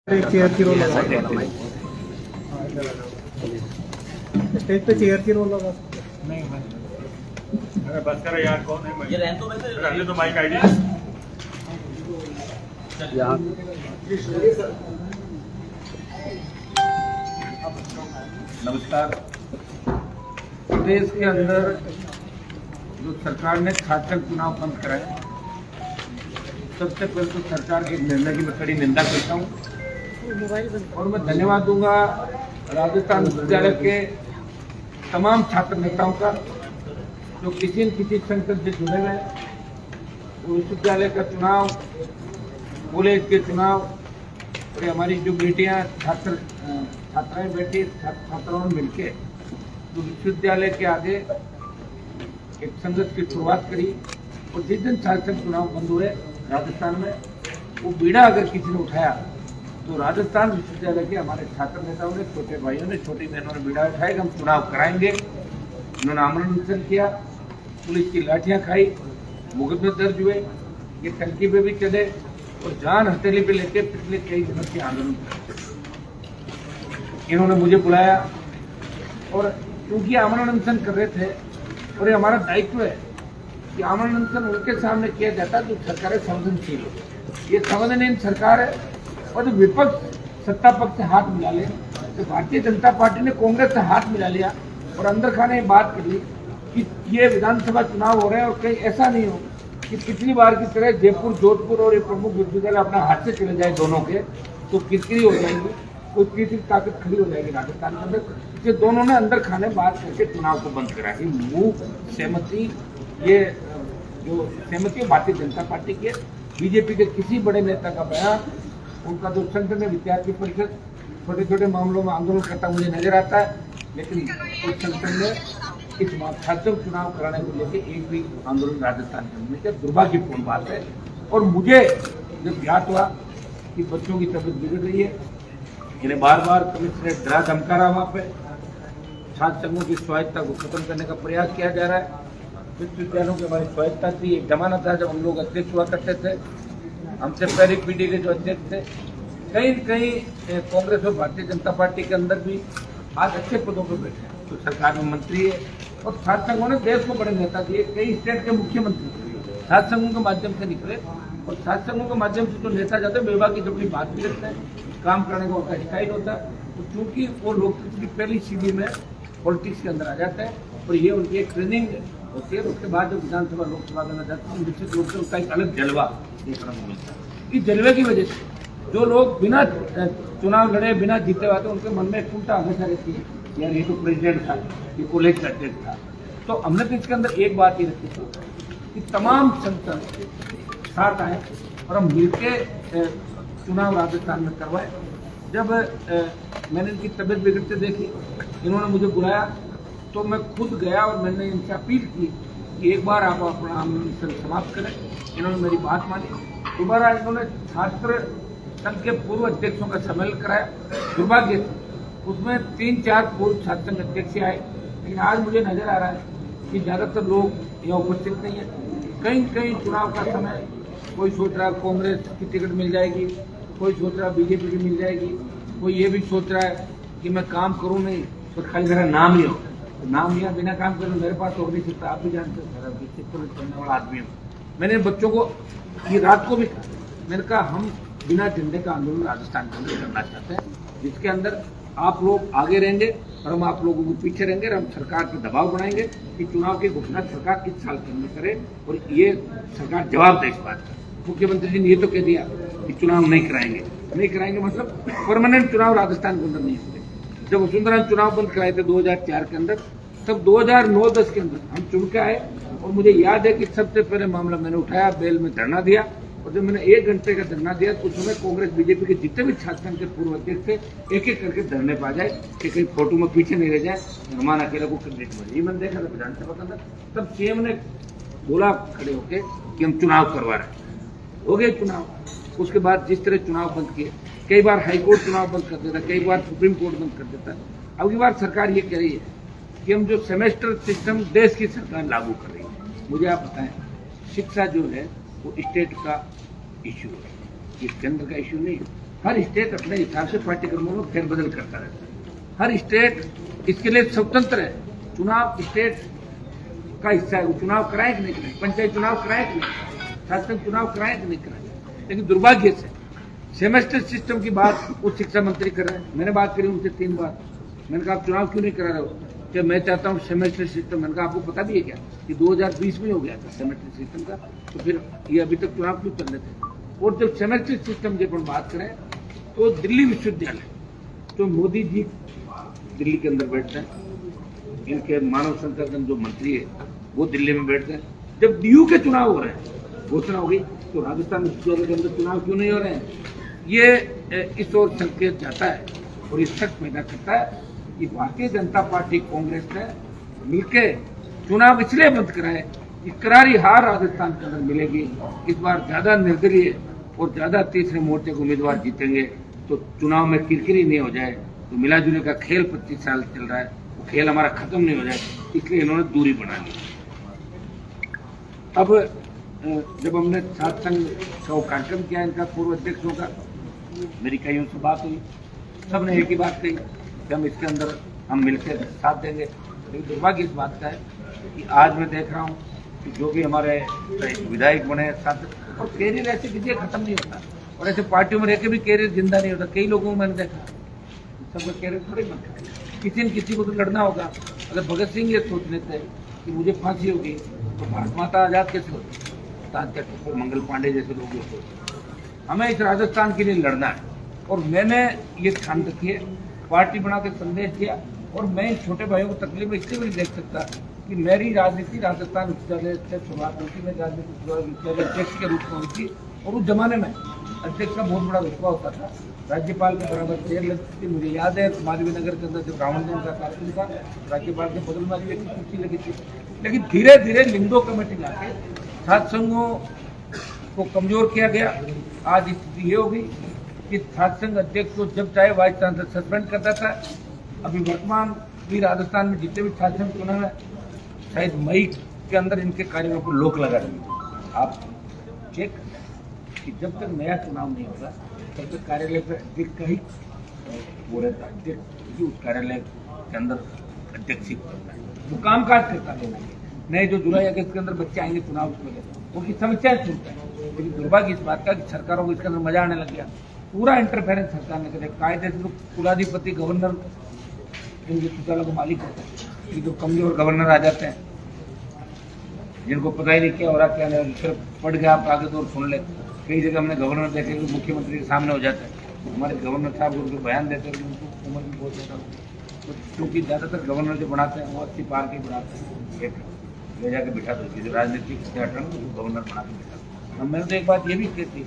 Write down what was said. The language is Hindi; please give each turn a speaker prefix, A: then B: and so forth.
A: चेयर की रोल स्टेज पे चेयर की रोल लगा
B: नहीं अरे बस करो यार, कौन है? ये रहने तो वैसे रहने तो माइक आईडी
C: यहाँ नमस्कार। प्रदेश के अंदर जो सरकार ने छात्र चुनाव बंद कराए, सबसे पहले तो सरकार के निर्णय की मैं कड़ी निंदा करता हूँ और मैं धन्यवाद दूंगा राजस्थान विश्वविद्यालय के तमाम छात्र नेताओं का जो किसी न किसी संगठन से जुड़े हुए हैं। विश्वविद्यालय का चुनाव, कॉलेज के चुनाव और हमारी जो बेटियां छात्राएं बेटी छात्राओं ने मिलकर जो विश्वविद्यालय के आगे एक संघर्ष की शुरुआत करी और जिस दिन शासन चुनाव बंद हुए राजस्थान में, वो बीड़ा अगर किसी ने उठाया तो राजस्थान विश्वविद्यालय के हमारे छात्र नेताओं ने, छोटे भाइयों ने, छोटी बहनों ने बीड़ा उठाया कि हम चुनाव कराएंगे। उन्होंने आमरण किया, पुलिस की लाठियां खाई, मुकदमे दर्ज हुए, ये टंकी पे भी चले और जान हथेली पे लेके पिछले कई दिनों के आंदोलन इन्होंने मुझे बुलाया और क्योंकि आमरण अनशन कर रहे थे और ये हमारा दायित्व है कि आमरण अनशन उनके सामने किया जाता है जो सरकारें संवेदनशील हो। ये संवेदनहीन सरकार है और जो विपक्ष सत्ता पक्ष से हाथ मिला ले, तो भारतीय जनता पार्टी ने कांग्रेस से हाथ मिला लिया और अंदर खाने बात कर ली कि ये विधानसभा चुनाव हो रहे हैं और कहीं ऐसा नहीं हो कि पिछली बार की तरह जयपुर, जोधपुर और ये प्रमुख विश्वविद्यालय अपना हाथ से चले जाए दोनों के, तो किरकिरी हो जाएगी, कोई तीसरी ताकत खड़ी हो जाएगी राजस्थान के अंदर। ये दोनों ने अंदर खाने बात करके चुनाव को बंद करा है। मूव सहमति, ये जो सहमति भारतीय जनता पार्टी की है, बीजेपी के किसी बड़े नेता का बयान, उनका जो संगठन है विद्यार्थी परिषद, छोटे छोटे मामलों में आंदोलन करता मुझे नजर आता है, लेकिन उस संगठन ने इस बार छात्र चुनाव कराने को लेकर एक भी आंदोलन राजस्थान में किया। दुर्भाग्यपूर्ण बात है। और मुझे जब ज्ञात हुआ कि बच्चों की तबीयत बिगड़ रही है, इन्हें बार बार कमिश्नरेट डरा धमका रहा, वहाँ पे छात्र संघों की स्वायत्ता को खत्म करने का प्रयास किया जा रहा है। विश्वविद्यालयों की हमारी स्वायत्ता थी, एक जमाना था जब हम लोग अध्यक्ष हुआ करते थे, हमसे पहले पीढ़ी के जो अध्यक्ष थे, कहीं कहीं कांग्रेस और भारतीय जनता पार्टी के अंदर भी आज अच्छे पदों पर बैठे हैं, तो सरकार में मंत्री है और छात्र संघों ने देश को बड़े नेता दिए। कई स्टेट के मुख्यमंत्री छात्र संघों के माध्यम से निकले और छात्र संघों के माध्यम से जो नेता जाते हैं विभाग की जो अपनी बात भी रखते हैं, काम करने का उनका स्टाइल होता है, तो चूंकि वो लोकतंत्र की पहली सीढ़ी में पॉलिटिक्स के अंदर आ जाते हैं और ये उनकी एक ट्रेनिंग होती है। उसके बाद जब विधानसभा लोकसभा में जाते हैं, निश्चित रूप से उसका एक अलग जलवा देखने को मिलता है। इस जलवे की वजह से जो लोग बिना चुनाव लड़े, बिना जीते हुए, उनके मन में एक उल्टा हमेशा रहती है, यार ये तो प्रेसिडेंट था, ये कॉलेज का अध्यक्ष था। तो हमने तो इसके अंदर एक बात ही रखी थी कि तमाम संगठन साथ आए और हम मिलके चुनाव राजस्थान में करवाए। जब मैंने इनकी तबीयत बिगड़ते देखी, इन्होंने मुझे बुलाया, तो मैं खुद गया और मैंने इनसे अपील की कि एक बार आप अपना आंदोलन समाप्त करें। इन्होंने मेरी बात मानी। दोबारा इन्होंने छात्र संघ के पूर्व अध्यक्षों का सम्मेलन कराया। दुर्भाग्य से उसमें 3-4 पूर्व छात्र संघ अध्यक्ष आए, लेकिन आज मुझे नजर आ रहा है कि ज्यादातर लोग यहाँ उपस्थित नहीं है। कहीं कहीं चुनाव का समय, कोई सोच रहा कांग्रेस की टिकट मिल जाएगी, कोई सोच रहा बीजेपी की मिल जाएगी, कोई ये भी सोच रहा है कि मैं काम करूँ नहीं तो खाली मेरा नाम ही हो, तो नाम लिया बिना काम करे मेरे पास हो नहीं सकता। आप भी जानते हो करने वाला आदमी हूँ। मैंने बच्चों को ये रात को भी मैंने कहा हम बिना झंडे का आंदोलन राजस्थान के अंदर करना चाहते हैं, जिसके अंदर आप लोग आगे रहेंगे और हम आप लोगों को पीछे रहेंगे और हम सरकार पर दबाव बनाएंगे कि चुनाव की घोषणा सरकार इस साल के अंदर करे और ये सरकार जवाब दे इस बात का। मुख्यमंत्री जी ने ये तो कह दिया कि चुनाव नहीं कराएंगे मतलब परमानेंट चुनाव राजस्थान के अंदर नहीं होंगे। जब वसुंधरा चुनाव बंद कराए थे 2004 के अंदर, तब 2009-10 के अंदर हम चुन के आए और मुझे याद है कि सबसे पहले मामला मैंने उठाया, बेल में धरना दिया और जब मैंने 1 घंटे का धरना दिया तो उसमें कांग्रेस बीजेपी के जितने भी छात्र संघ के पूर्व अध्यक्ष थे एक एक करके धरने पा जाए कि कहीं फोटो में पीछे नहीं रह जाए, रहमान अकेला को कैंडिडेट बने। ये मैंने देखा था विधानसभा के अंदर। तब सीएम ने बोला खड़े होके कि हम चुनाव करवा रहे हैं। हो गए चुनाव। उसके बाद जिस तरह चुनाव बंद किए, कई बार हाईकोर्ट चुनाव बंद कर देता, कई बार सुप्रीम कोर्ट बंद कर देता। अब की बार सरकार ये कह रही है कि हम जो सेमेस्टर सिस्टम देश की सरकार लागू कर रही है। मुझे आप बताएं, शिक्षा जो है वो स्टेट का इश्यू है, ये केंद्र का इश्यू नहीं है। हर स्टेट अपने हिसाब से पाठ्यक्रमों में फेरबदल करता रहता है। हर स्टेट इसके लिए स्वतंत्र है। चुनाव स्टेट का हिस्सा है, वो चुनाव कराए कि नहीं कराए, पंचायत चुनाव कराए कि नहीं, शासन चुनाव कराए कि नहीं कराए। लेकिन दुर्भाग्य से सेमेस्टर सिस्टम की बात उच्च शिक्षा मंत्री कर रहे हैं। मैंने बात करी उनसे 3 बार। मैंने कहा आप चुनाव क्यों नहीं करा रहे हो? कि मैं चाहता हूँ सेमेस्टर सिस्टम। मैंने कहा आपको पता भी है क्या कि 2020 में हो गया था सेमेस्टर सिस्टम का, तो फिर ये अभी तक चुनाव क्यों चल रहे थे? और जब सेमेस्टर सिस्टम की अपन बात करें तो दिल्ली विश्वविद्यालय, तो मोदी जी दिल्ली के अंदर बैठते हैं, इनके मानव संसाधन जो मंत्री है वो दिल्ली में बैठते हैं। जब डीयू के चुनाव हो रहे हैं, घोषणा हो गई, तो राजस्थान विश्वविद्यालय के अंदर चुनाव क्यों नहीं हो रहे हैं? ये इस ओर संकेत जाता है और इस शक पैदा करता है कि भारतीय जनता पार्टी कांग्रेस ने मिलकर चुनाव इसलिए बंद कराए कि करारी हार राजस्थान के अंदर मिलेगी। इस बार ज्यादा निर्दलीय और ज्यादा तीसरे मोर्चे के उम्मीदवार जीतेंगे तो चुनाव में किरकिरी नहीं हो जाए, तो मिला जुले का खेल 25 साल चल रहा है, वो खेल हमारा खत्म नहीं हो जाए, इसलिए इन्होंने दूरी बना ली। अब जब हमने सात संघ का कार्यक्रम किया इनका पूर्व अध्यक्षों का, मेरी कईयों से बात हुई, सबने एक ही बात कही कि हम इसके अंदर हम मिलकर साथ देंगे। लेकिन दुर्भाग्य इस बात का है कि आज मैं देख रहा हूँ कि जो भी हमारे विधायक बने साथ, और कैरियर ऐसे किसी खत्म नहीं होता, और ऐसे पार्टियों में रहकर भी कैरियर जिंदा नहीं होता। कई लोगों को मैंने देखा सबका कैरियर थोड़ी बनता है, किसी न किसी को तो लड़ना होगा। अगर भगत सिंह ये सोच लेते कि मुझे फांसी होगी तो भारत माता आजाद कैसे होती? तात्या मंगल पांडे जैसे लोग सोचते। हमें इस राजस्थान के लिए लड़ना है, और मैंने ये ठान रखी है, पार्टी बना के संदेश दिया, और मैं इन छोटे भाइयों को तकलीफ में इससे भी नहीं देख सकता कि मेरी राजनीति राजस्थान विश्वविद्यालय से शुरुआत हुई थी। मैं राजनीतिक विश्वविद्यालय अध्यक्ष के रूप में हुई थी, और उस जमाने में अध्यक्ष का बहुत बड़ा रुतबा होता था, राज्यपाल के बराबर चेयर लगती थी। मुझे याद है मालवीय नगर के अंदर जब रावण जयंती का कार्यक्रम था, राज्यपाल के बदल में एक कुर्सी लगी थी। लेकिन धीरे धीरे लिंगो कमेटी लाके छात्र संघों को कमजोर किया गया। आज स्थिति ये हो गई कि छात्र संघ अध्यक्ष को जब चाहे वाइस चांसलर सस्पेंड कर देता है। अभी वर्तमान भी राजस्थान में जितने भी छात्र संघ चुनाव है, शायद मई के अंदर इनके कार्यों पर रोक लगा देंगे। आप चेक कि जब तक नया चुनाव नहीं होगा तब तक कार्यालय पर अध्यक्ष का ही वो रहता है, अध्यक्ष उस कार्यालय के अंदर अध्यक्ष ही करता है, वो काम काज करता है। नए जो जुलाई अगस्त के अंदर बच्चे आएंगे चुनाव में, उनकी समस्याएं सुनता है। लेकिन दुर्भाग्य इस बात का कि सरकारों को इसके अंदर मजा आने लग गया, पूरा इंटरफेरेंस सरकार ने करे। कायदे से कुलाधिपति गवर्नर इन विश्वविद्यालयों को मालिक होता है, जो कमजोर गवर्नर आ जाते हैं जिनको पता ही नहीं क्या हो रहा क्या नहीं, सिर्फ पढ़ गया आप आगे तो सुन ले। कई जगह हमने गवर्नर देखे कि मुख्यमंत्री के सामने हो जाता है, हमारे गवर्नर साहब उनको बयान देते हैं, उनको उम्र भी बहुत ज़्यादा होती है। क्योंकि ज़्यादातर गवर्नर जो बनाते हैं वो 80 पार के बनाते हैं, एक ले जाकर बिठा दो, जो राजनीतिक गवर्नर बना के बिठा दो। मैंने तो एक बात ये भी कहती